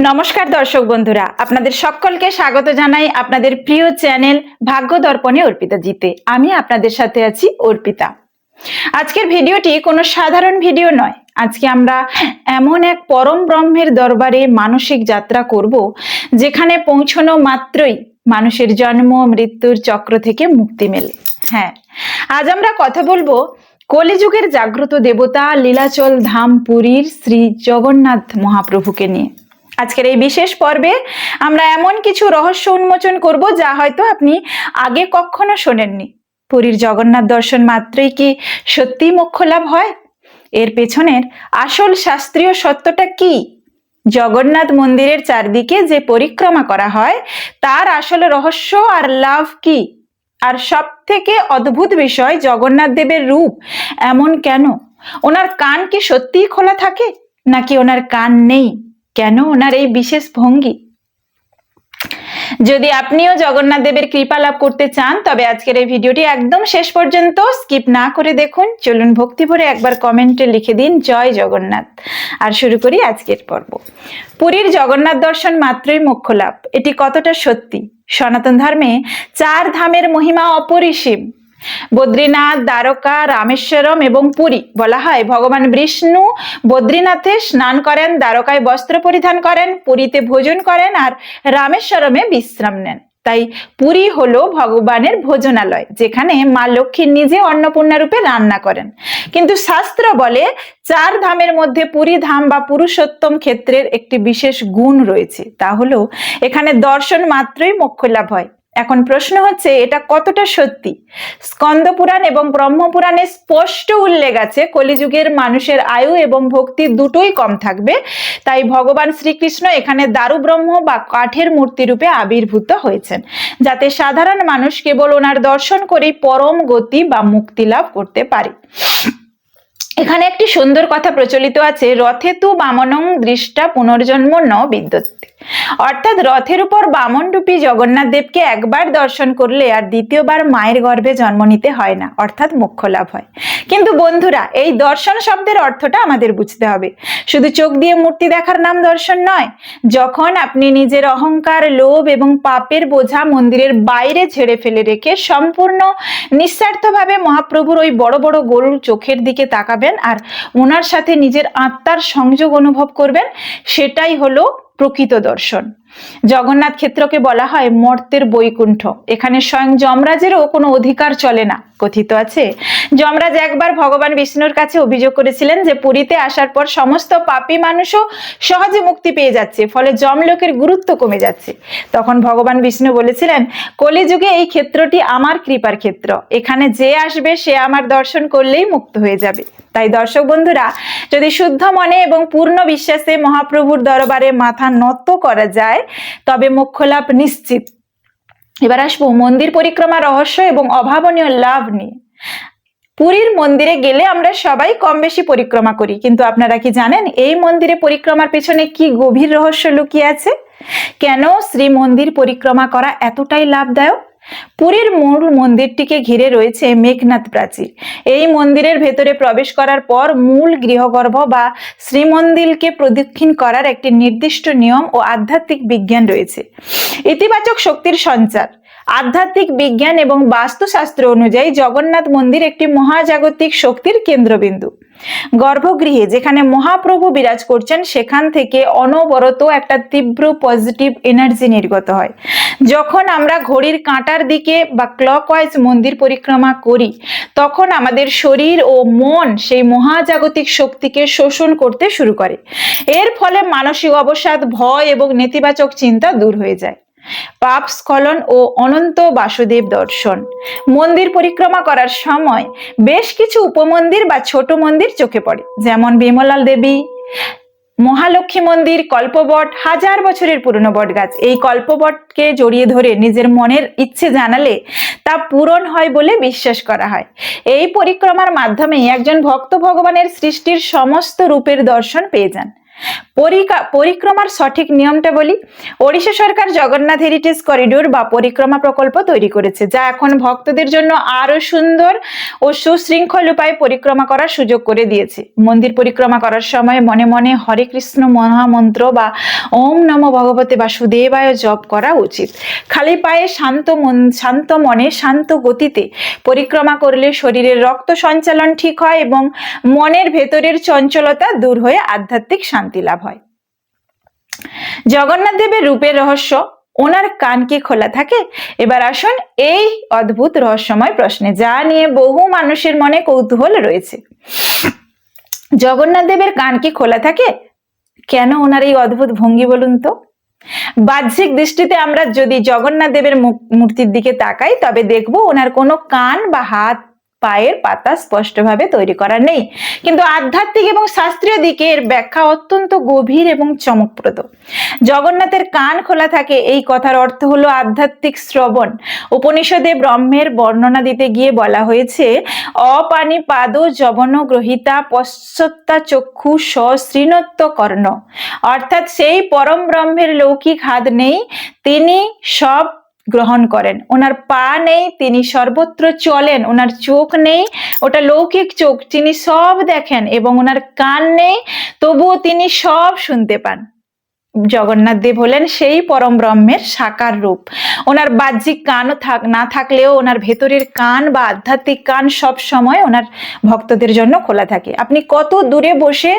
নমস্কার দর্শক বন্ধুরা, আপনাদের সকলকে স্বাগত জানাই আপনাদের প্রিয় চ্যানেল ভাগ্য দর্পণে অর্পিতা জিতে। আমি আপনাদের সাথে আছি অর্পিতা। আজকের ভিডিওটি কোনো সাধারণ ভিডিও নয়। আজকে আমরা এমন এক পরম ব্রহ্মের দরবারে মানসিক যাত্রা করব, যেখানে পৌঁছানো মাত্রই মানুষের জন্ম মৃত্যুর চক্র থেকে মুক্তি মেলে। হ্যাঁ, আজ আমরা কথা বলবো কলিযুগের জাগ্রত দেবতা লীলাচল ধাম পুরীর শ্রী জগন্নাথ মহাপ্রভুকে নিয়ে। আজকের এই বিশেষ পর্বে আমরা এমন কিছু রহস্য উন্মোচন করব যা হয়তো আপনি আগে কখনো শোনেননি। পুরীর জগন্নাথ দর্শন মাত্রই কি সত্যি মোক্ষ লাভ হয়? এর পেছনের আসল শাস্ত্রীয় সত্যটা কি? জগন্নাথ মন্দিরের চারদিকে যে পরিক্রমা করা হয় তার আসল রহস্য আর লাভ কি? আর সব থেকে অদ্ভুত বিষয়, জগন্নাথ দেবের রূপ এমন কেন? ওনার কান কি সত্যিই খোলা থাকে, নাকি ওনার কান নেই? কেন ওনার এই বিশেষ ভঙ্গি? যদি আপনিও জগন্নাথ দেবের কৃপা লাভ করতে চান, তবে আজকের এই ভিডিওটি একদম শেষ পর্যন্ত স্কিপ না করে দেখুন। চলুন ভক্তি ভরে একবার কমেন্টে লিখে দিন জয় জগন্নাথ। আর শুরু করি আজকের পর্ব। পুরীর জগন্নাথ দর্শন মাত্রই মোক্ষ লাভ, এটি কতটা সত্যি? সনাতন ধর্মে চার ধামের মহিমা অপরিসীম। বদ্রীনাথ, দ্বারকা, রামেশ্বরম এবং পুরী। বলা হয় ভগবান বিষ্ণু বদ্রীনাথে স্নান করেন, দ্বারকায় বস্ত্র পরিধান করেন, পুরীতে ভোজন করেন আর রামেশ্বরমে বিশ্রাম নেন। তাই পুরী হলো ভগবানের ভোজনালয়, যেখানে মা লক্ষ্মী নিজে অন্নপূর্ণা রূপে রান্না করেন। কিন্তু শাস্ত্র বলে চার ধামের মধ্যে পুরী ধাম বা পুরুষোত্তম ক্ষেত্রের একটি বিশেষ গুণ রয়েছে, তা হলো এখানে দর্শন মাত্রই মোক্ষ লাভ হয়। এখন প্রশ্ন হচ্ছে, এটা কতটা সত্যি? স্কন্দ পুরাণ এবং ব্রহ্মপুরাণে স্পষ্ট উল্লেখ আছে কলিযুগের মানুষের আয়ু এবং ভক্তি দুটোই কম থাকবে। তাই ভগবান শ্রীকৃষ্ণ এখানে দারু ব্রহ্ম বা কাঠের মূর্তি রূপে আবির্ভূত হয়েছেন, যাতে সাধারণ মানুষ কেবল ওনার দর্শন করেই পরম গতি বা মুক্তি লাভ করতে পারে। এখানে একটি সুন্দর কথা প্রচলিত আছে, রথে তু বামনং দৃষ্টা পুনর্জন্ম ন বিদ্যতে। অর্থাৎ রথের উপর বামন রূপী জগন্নাথ দেবকে একবার দর্শন করলে আর দ্বিতীয়বার মায়ের গর্ভে জন্ম নিতে হয় না, অর্থাৎ মোক্ষ লাভ হয়। কিন্তু বন্ধুরা, এই দর্শন শব্দের অর্থটা আমাদের বুঝতে হবে। শুধু চোখ দিয়ে মূর্তি দেখার নাম দর্শন নয়। যখন আপনি নিজের অহংকার, লোভ এবং পাপের বোঝা মন্দিরের বাইরে ছেড়ে ফেলে রেখে সম্পূর্ণ নিঃস্বার্থভাবে মহাপ্রভুর ওই বড় বড় গরুর চোখের দিকে তাকাবেন আর ওনার সাথে নিজের আত্মার সংযোগ অনুভব করবেন, সেটাই হলো প্রকৃত দর্শন। জগন্নাথ ক্ষেত্রকে বলা হয় মর্তের বৈকুণ্ঠ। এখানে স্বয়ং যমরাজেরও কোনো অধিকার চলে না। কথিত আছে, যমরাজ একবার ভগবান বিষ্ণুর কাছে অভিযোগ করেছিলেন যে পুরীতে আসার পর সমস্ত পাপী মানুষও সহজে মুক্তি পেয়ে যাচ্ছে, ফলে যমলোকের গুরুত্ব কমে যাচ্ছে। তখন ভগবান বিষ্ণু বলেছিলেন, কলিযুগে এই ক্ষেত্রটি আমার কৃপার ক্ষেত্র, এখানে যে আসবে সে আমার দর্শন করলেই মুক্ত হয়ে যাবে। তাই দর্শক বন্ধুরা, যদি শুদ্ধ মনে এবং পূর্ণ বিশ্বাসে মহাপ্রভুর দরবারে মাথা নত করা যায়, তবে মোক্ষ লাভ নিশ্চিত। এবার আসবো মন্দির পরিক্রমা রহস্য এবং অভাবনীয় লাভ নিয়ে। পুরীর মন্দিরে গেলে আমরা সবাই কম বেশি পরিক্রমা করি, কিন্তু আপনারা কি জানেন এই মন্দিরে পরিক্রমার পেছনে কি গভীর রহস্য লুকিয়ে আছে? কেন শ্রী মন্দির পরিক্রমা করা এতটাই লাভদায়ক? পুরীর মূল মন্দিরটিকে ঘিরে রয়েছে মেঘনাদ প্রাচীর। এই মন্দিরের ভেতরে প্রবেশ করার পর মূল গৃহগর্ভ বা শ্রীমন্দিরকে প্রদক্ষিণ করার একটি নির্দিষ্ট নিয়ম ও আধ্যাত্মিক বিজ্ঞান রয়েছে। ইতিবাচক শক্তির সঞ্চার। আধ্যাত্মিক বিজ্ঞান এবং বাস্তুশাস্ত্র অনুযায়ী জগন্নাথ মন্দির একটি মহাজাগতিক শক্তির কেন্দ্রবিন্দু। গর্ভগৃহে যেখানে মহাপ্রভু বিরাজ করছেন, সেখান থেকে অনবরত একটা তীব্র পজিটিভ এনার্জি নির্গত হয়। যখন আমরা ঘড়ির কাঁটার দিকে বা ক্লকওয়াইজ মন্দির পরিক্রমা করি, তখন আমাদের শরীর ও মন সেই মহাজাগতিক শক্তিকে শোষণ করতে শুরু করে। এর ফলে মানসিক অবসাদ, ভয় এবং নেতিবাচক চিন্তা দূর হয়ে যায়। পাপ স্খলন ও অনন্ত বাসুদেব দর্শন। মন্দির পরিক্রমা করার সময় বেশ কিছু উপমন্দির বা ছোট মন্দির চোখে পড়ে, যেমন বিমলা দেবী, মহালক্ষ্মী মন্দির, কল্পবট, 1000 বছরের পুরনো বট গাছ। এই কল্পবটকে জড়িয়ে ধরে নিজের মনের ইচ্ছে জানালে তা পূরণ হয় বলে বিশ্বাস করা হয়। এই পরিক্রমার মাধ্যমে একজন ভক্ত ভগবানের সৃষ্টির সমস্ত রূপের দর্শন পেয়ে যান। পরিক্রমার সঠিক নিয়মটা বলি। ওড়িশা সরকার জগন্নাথ হেরিটেজ করিডোর বা পরিক্রমা প্রকল্প তৈরি করেছে, যা এখন ভক্তদের জন্য আরো সুন্দর ও সুশৃঙ্খল উপায়ে পরিক্রমা করার সুযোগ করে দিয়েছে। মন্দির পরিক্রমা করার সময় মনে মনে হরে কৃষ্ণ মহামন্ত্র বা ওম নমো ভগবতে বাসুদেবায় জপ করা উচিত। খালি পায়ে শান্ত মনে শান্ত গতিতে পরিক্রমা করলে শরীরের রক্ত সঞ্চালন ঠিক হয় এবং মনের ভেতরের চঞ্চলতা দূর হয়ে আধ্যাত্মিক শান্তি লাভ হয়। জগন্নাথ দেবের রূপের রহস্য, ওনার কান কি খোলা থাকে? এবার আসুন এই অদ্ভুত রহস্যময় প্রশ্নে, যা নিয়ে বহু মানুষের মনে কৌতূহল রয়েছে। জগন্নাথ দেবের কান কি খোলা থাকে? কেন ওনার এই অদ্ভুত ভঙ্গি বলুন তো? বাহ্যিক দৃষ্টিতে আমরা যদি জগন্নাথ দেবের মূর্তির দিকে তাকাই, তবে দেখব ওনার কোনো কান বা হাত পায়ের পাতা স্পষ্টভাবে তৈরি করা নেই, কিন্তু আধ্যাত্মিক এবং শাস্ত্রীয় দিকে এর ব্যাখ্যা অত্যন্ত গভীর এবং চমকপ্রদ। জগন্নাথের কান খোলা থাকে, এই কথার অর্থ হলো আধ্যাত্মিক শ্রবণ। উপনিষদে ব্রহ্মের বর্ণনা দিতে গিয়ে বলা হয়েছে, অপানি পাদ যবন গ্রহিতা পশ্চাত্তা চক্ষু সশ্রীণত্ব কর্ণ, অর্থাৎ সেই পরম ব্রহ্মের লৌকিক হাত নেই, তিনি সব গ্রহণ করেন। ওনার পা নেই, তিনি সর্বত্র চলেন। ওনার চোখ নেই, ওটা লৌকিক চোখ, তিনি সব দেখেন। এবং ওনার কান নেই, তবুও তিনি সব শুনতে পান। জগন্নাথ দেব হলেন সেই পরম ব্রহ্মের সাকার রূপ। ওনার বাহ্যিক কানও না থাকলেও ওনার ভেতরের কান বা আধ্যাত্মিক কান সব সময় ওনার ভক্তদের জন্য খোলা থাকে। আপনি কত দূরে বসে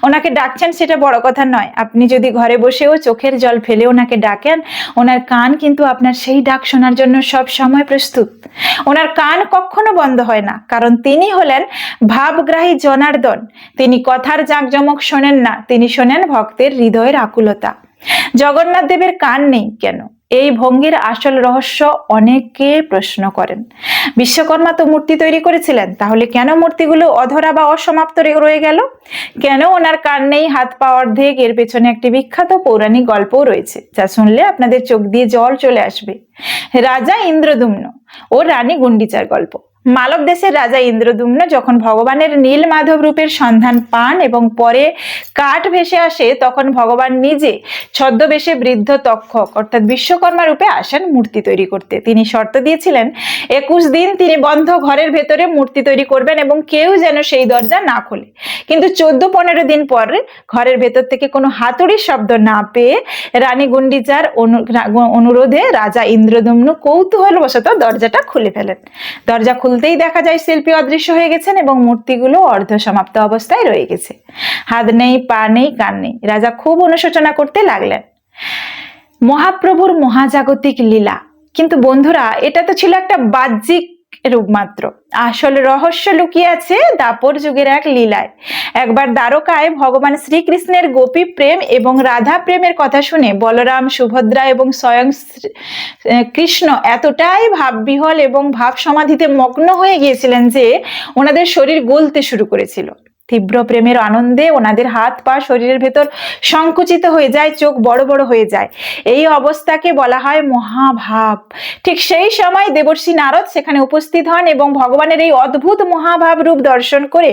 ওনাকে ডাকছেন সেটা বড় কথা নয়, আপনি যদি ঘরে বসেও চোখের জল ফেলে ওনাকে ডাকেন, ওনার কান কিন্তু আপনার সেই ডাক শোনার জন্য সব সময় প্রস্তুত। ওনার কান কখনো বন্ধ হয় না, কারণ তিনি হলেন ভাবগ্রাহী জনার্দন। তিনি কথার জাঁকজমক শোনেন না, তিনি শোনেন ভক্তের হৃদয়ের আকুলতা। জগন্নাথ দেবের কান নেই কেন? এই ভঙ্গির আসল রহস্য অনেকে প্রশ্ন করেন। বিশ্বকর্মা তো মূর্তি তৈরি করেছিলেন, তাহলে কেন মূর্তিগুলো অধরা বা অসমাপ্ত রয়ে গেল? কেন ওনার কান নেই, হাত পা অর্ধেক? এর পেছনে একটি বিখ্যাত পৌরাণিক গল্পও রয়েছে, যা শুনলে আপনাদের চোখ দিয়ে জল চলে আসবে। রাজা ইন্দ্রদুম্ন ও রানী গুন্ডিচার গল্প। মালব দেশের রাজা ইন্দ্রদুম্ন যখন ভগবানের নীল মাধব রূপের সন্ধান পান এবং পরে কাঠ ভেসে আসে, তখন ভগবান নিজে ছদ্মবেশে বৃদ্ধ তক্ষক অর্থাৎ বিশ্বকর্মা রূপে আসেন মূর্তি তৈরি করতে। তিনি শর্ত দিয়েছিলেন 21 দিন তিনি বন্ধ ঘরের ভেতরে মূর্তি তৈরি করবেন এবং কেউ যেন সেই দরজা না খোলে। কিন্তু 14-15 দিন পর ঘরের ভেতর থেকে কোনো হাতুড়ির শব্দ না পেয়ে রানী গুন্ডিচার অনুরোধে রাজা ইন্দ্রদুম্ন কৌতূহলবশত দরজাটা খুলে ফেলেন। দরজা খুলতেই দেখা যায় শিল্পী অদৃশ্য হয়ে গেছেন এবং মূর্তিগুলো অর্ধ সমাপ্ত অবস্থায় রয়ে গেছে। হাত নেই, পা নেই, কান নেই। রাজা খুব অনুশোচনা করতে লাগলেন। মহাপ্রভুর মহাজাগতিক লীলা। কিন্তু বন্ধুরা, এটা তো ছিল একটা বাহ্যিক রূপ মাত্র। আসল রহস্য লুকিয়ে আছে দাপর যুগের এক লীলায়। একবার দ্বারকায় ভগবান শ্রীকৃষ্ণের গোপী প্রেম এবং রাধা প্রেমের কথা শুনে বলরাম, সুভদ্রা এবং স্বয়ং কৃষ্ণ এতটাই ভাববিহ্বল এবং ভাব সমাধিতে মগ্ন হয়ে গিয়েছিলেন যে ওনাদের শরীর গলতে শুরু করেছিল। তীব্র প্রেমের আনন্দে ওনাদের হাত পা শরীরের ভেতর সংকুচিত হয়ে যায়, চোখ বড় বড় হয়ে যায়। এই অবস্থাকে বলা হয় মহাভাব। ঠিক সেই সময় দেবর্ষি নারদ সেখানে উপস্থিত হন এবং ভগবানের এই অদ্ভুত মহাভাব রূপ দর্শন করে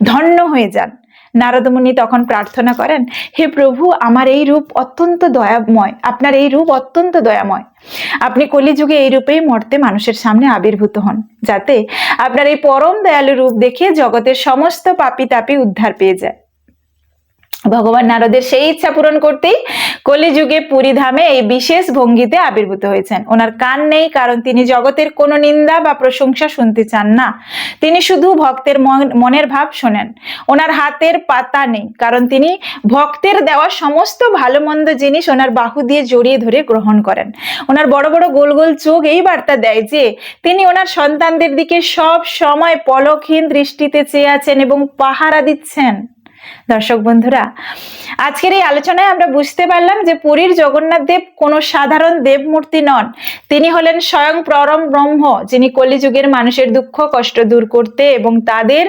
ধন্য হয়ে যান। নারদ মুনি তখন প্রার্থনা করেন, হে প্রভু, আমার এই রূপ অত্যন্ত দয়াময়, আপনার এই রূপ অত্যন্ত দয়াময়। আপনি কলিযুগে এই রূপেই মর্তে মানুষের সামনে আবির্ভূত হন, যাতে আপনার এই পরম দয়ালু রূপ দেখে জগতের সমস্ত পাপী তাপী উদ্ধার পেয়ে যায়। ভগবান নারদের সেই ইচ্ছা পূরণ করতেই কলিযুগে পুরী ধামে এই বিশেষ ভঙ্গিতে আবির্ভূত হয়েছেন। ওনার কান নেই, কারণ তিনি জগতের কোনো নিন্দা বা প্রশংসা শুনতে চান না, তিনি শুধু ভক্তের মনের ভাব শোনেন। ওনার হাতের পাতা নেই, কারণ তিনি ভক্তের দেওয়া সমস্ত ভালো মন্দ জিনিস ওনার বাহু দিয়ে জড়িয়ে ধরে গ্রহণ করেন। ওনার বড় বড় গোল গোল চোখ এই বার্তা দেয় যে তিনি ওনার সন্তানদের দিকে সব সময় পলকহীন দৃষ্টিতে চেয়ে আছেন এবং পাহারা দিচ্ছেন। দর্শক বন্ধুরা, আজকের এই আলোচনায় আমরা বুঝতে পারলাম যে পুরীর জগন্নাথ দেব কোনো সাধারণ দেব মূর্তি নন, তিনি হলেন স্বয়ং পরম ব্রহ্ম, যিনি কলিযুগের মানুষের দুঃখ কষ্ট দূর করতে এবং তাদের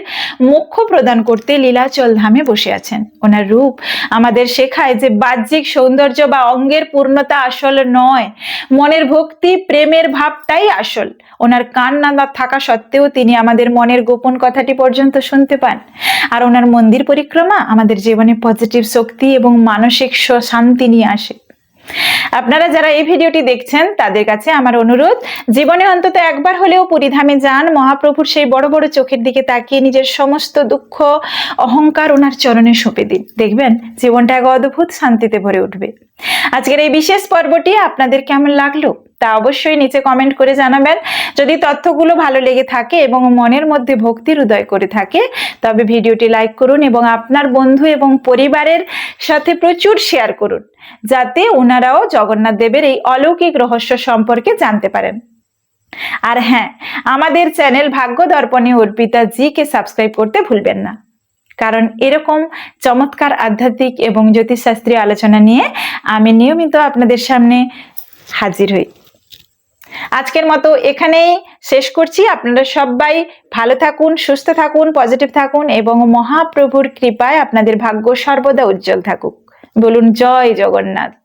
মোক্ষ প্রদান করতে লীলাচল ধামে বসে আছেন। ওনার রূপ আমাদের শেখায় যে বাহ্যিক সৌন্দর্য বা অঙ্গের পূর্ণতা আসল নয়, মনের ভক্তি প্রেমের ভাবটাই আসল। ওনার কান না থাকা সত্ত্বেও তিনি আমাদের মনের গোপন কথাটি পর্যন্ত শুনতে পান। আর ওনার মন্দির পরিক্রমা পরিক্রমা আমাদের জীবনে পজিটিভ শক্তি এবং মানসিক শান্তি নিয়ে আসে। আপনারা যারা এই ভিডিওটি দেখছেন তাদের কাছে আমার অনুরোধ, জীবনে অন্তত একবার হলেও পুরীধামে যান, মহাপ্রভুর সেই বড় বড় চোখের দিকে তাকিয়ে নিজের সমস্ত দুঃখ অহংকার ওনার চরণে সঁপে দিন। দেখবেন জীবনটা এক অদ্ভুত শান্তিতে ভরে উঠবে। আজকের এই বিশেষ পর্বটি আপনাদের কেমন লাগলো তা অবশ্যই নিচে কমেন্ট করে জানাবেন। যদি তথ্যগুলো ভালো লেগে থাকে এবং মনের মধ্যে ভক্তির উদয় করে থাকে তবে ভিডিওটি লাইক করুন এবং আপনার বন্ধু এবং পরিবারের সাথে প্রচুর শেয়ার করুন, যাতে ওনারাও জগন্নাথ দেবের এই অলৌকিক রহস্য সম্পর্কে জানতে পারেন। আর হ্যাঁ, আমাদের চ্যানেল ভাগ্য দর্পণে অর্পিতা জিকে সাবস্ক্রাইব করতে ভুলবেন না, কারণ এরকম চমৎকার আধ্যাত্মিক এবং জ্যোতিষশাস্ত্রীয় আলোচনা নিয়ে আমি নিয়মিত আপনাদের সামনে হাজির হই। আজকের মতো এখানেই শেষ করছি। আপনারা সবাই ভালো থাকুন, সুস্থ থাকুন, পজিটিভ থাকুন এবং মহাপ্রভুর কৃপায় আপনাদের ভাগ্য সর্বদা উজ্জ্বল থাকুক। বলুন জয় জগন্নাথ।